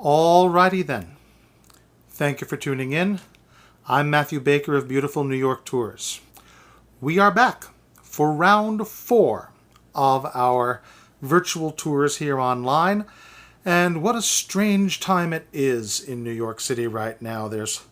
Alrighty then. Thank you for tuning in. I'm Matthew Baker of Beautiful New York Tours. We are back for round 4 of our virtual tours here online. And what a strange time it is in New York City right now. There's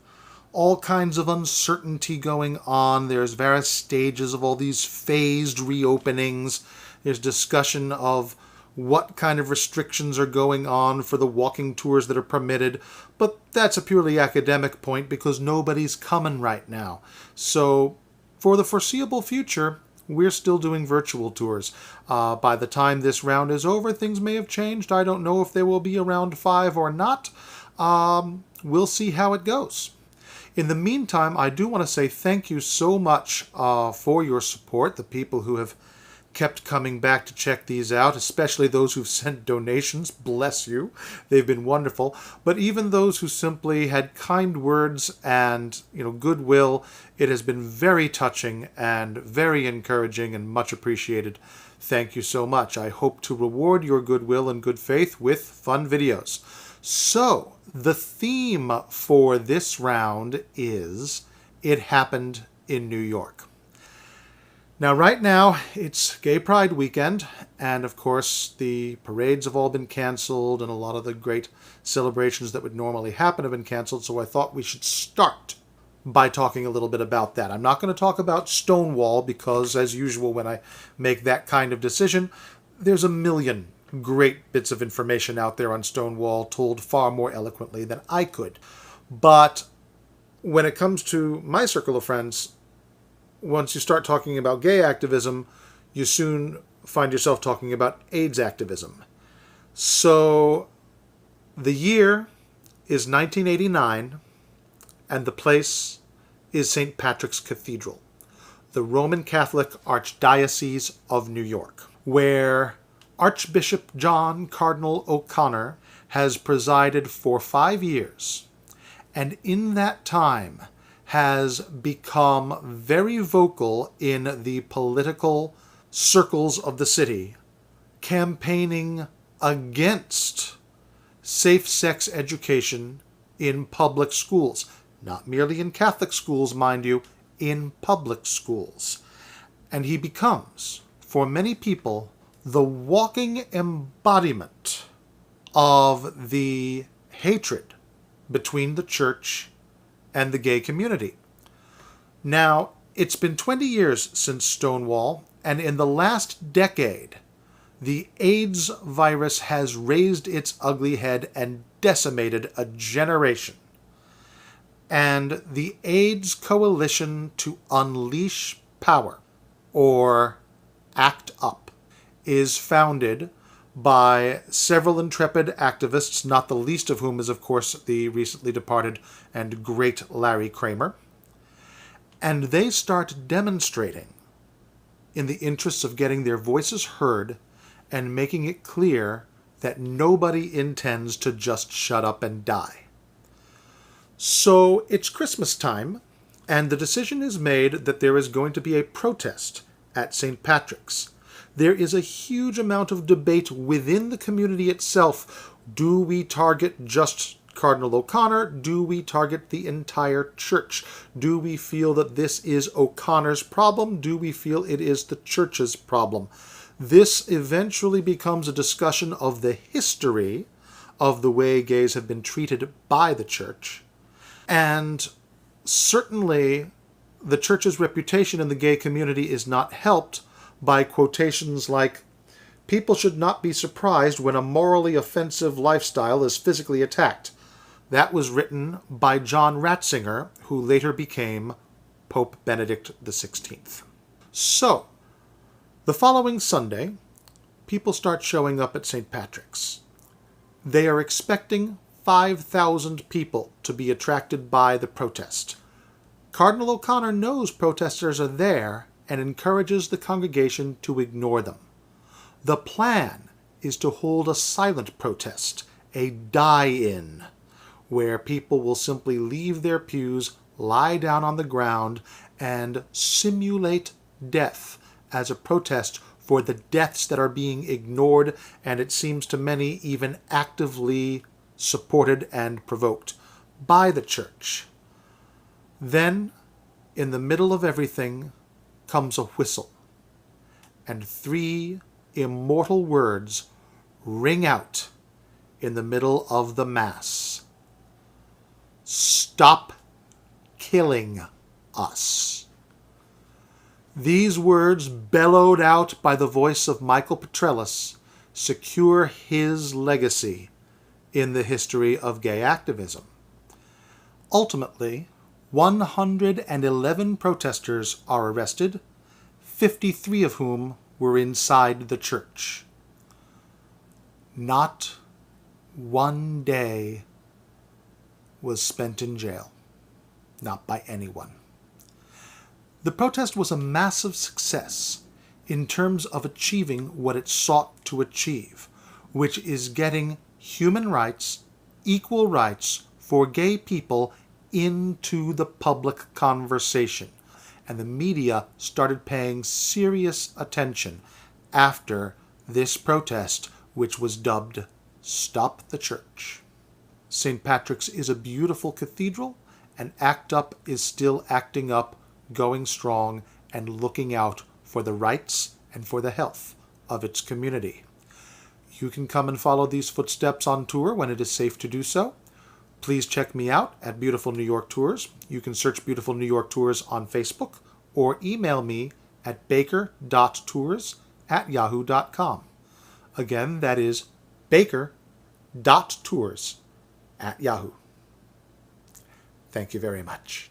all kinds of uncertainty going on. There's various stages of all these phased reopenings. There's discussion of what kind of restrictions are going on for the walking tours that are permitted. But that's a purely academic point because nobody's coming right now. So for the foreseeable future, we're still doing virtual tours. By the time this round is over, things may have changed. I don't know if there will be a round 5 or not. We'll see how it goes. In the meantime, I do want to say thank you so much for your support, the people who have kept coming back to check these out, especially those who've sent donations. Bless you. They've been wonderful. But even those who simply had kind words and, goodwill, it has been very touching and very encouraging and much appreciated. Thank you so much. I hope to reward your goodwill and good faith with fun videos. So, the theme for this round is It Happened in New York. Now, right now, it's Gay Pride weekend, and of course, the parades have all been canceled, and a lot of the great celebrations that would normally happen have been canceled, so I thought we should start by talking a little bit about that. I'm not going to talk about Stonewall, because, as usual, when I make that kind of decision, there's a million great bits of information out there on Stonewall told far more eloquently than I could. But when it comes to my circle of friends, once you start talking about gay activism, you soon find yourself talking about AIDS activism. So the year is 1989, and the place is St. Patrick's Cathedral, the Roman Catholic Archdiocese of New York, where Archbishop John Cardinal O'Connor has presided for 5 years, and in that time has become very vocal in the political circles of the city, campaigning against safe-sex education in public schools. Not merely in Catholic schools, mind you, in public schools. And he becomes, for many people, the walking embodiment of the hatred between the church and the gay community. Now, it's been 20 years since Stonewall, and in the last decade, the AIDS virus has raised its ugly head and decimated a generation. And the AIDS Coalition to Unleash Power, or ACT UP, is founded by several intrepid activists, not the least of whom is, of course, the recently departed and great Larry Kramer. And they start demonstrating in the interests of getting their voices heard and making it clear that nobody intends to just shut up and die. So it's Christmas time, and the decision is made that there is going to be a protest at St. Patrick's. There is a huge amount of debate within the community itself. Do we target just Cardinal O'Connor? Do we target the entire church? Do we feel that this is O'Connor's problem? Do we feel it is the church's problem? This eventually becomes a discussion of the history of the way gays have been treated by the church. And certainly the church's reputation in the gay community is not helped by quotations like, "People should not be surprised when a morally offensive lifestyle is physically attacked." That was written by John Ratzinger, who later became Pope Benedict XVI. So, the following Sunday, people start showing up at St. Patrick's. They are expecting 5,000 people to be attracted by the protest. Cardinal O'Connor knows protesters are there and encourages the congregation to ignore them. The plan is to hold a silent protest, a die-in, where people will simply leave their pews, lie down on the ground, and simulate death as a protest for the deaths that are being ignored and, it seems to many, even actively supported and provoked by the church. Then, in the middle of everything, comes a whistle, and 3 immortal words ring out in the middle of the Mass. Stop killing us. These words, bellowed out by the voice of Michael Petrellis, secure his legacy in the history of gay activism. Ultimately, 111 protesters are arrested, 53 of whom were inside the church. Not one day was spent in jail, not by anyone. The protest was a massive success in terms of achieving what it sought to achieve, which is getting human rights, equal rights for gay people into the public conversation. And the media started paying serious attention after this protest, which was dubbed Stop the Church. St. Patrick's is a beautiful cathedral, and ACT UP is still acting up, going strong, and looking out for the rights and for the health of its community. You can come and follow these footsteps on tour when it is safe to do so. Please check me out at Beautiful New York Tours. You can search Beautiful New York Tours on Facebook or email me at baker.tours@yahoo.com. Again, that is baker.tours@yahoo. Thank you very much.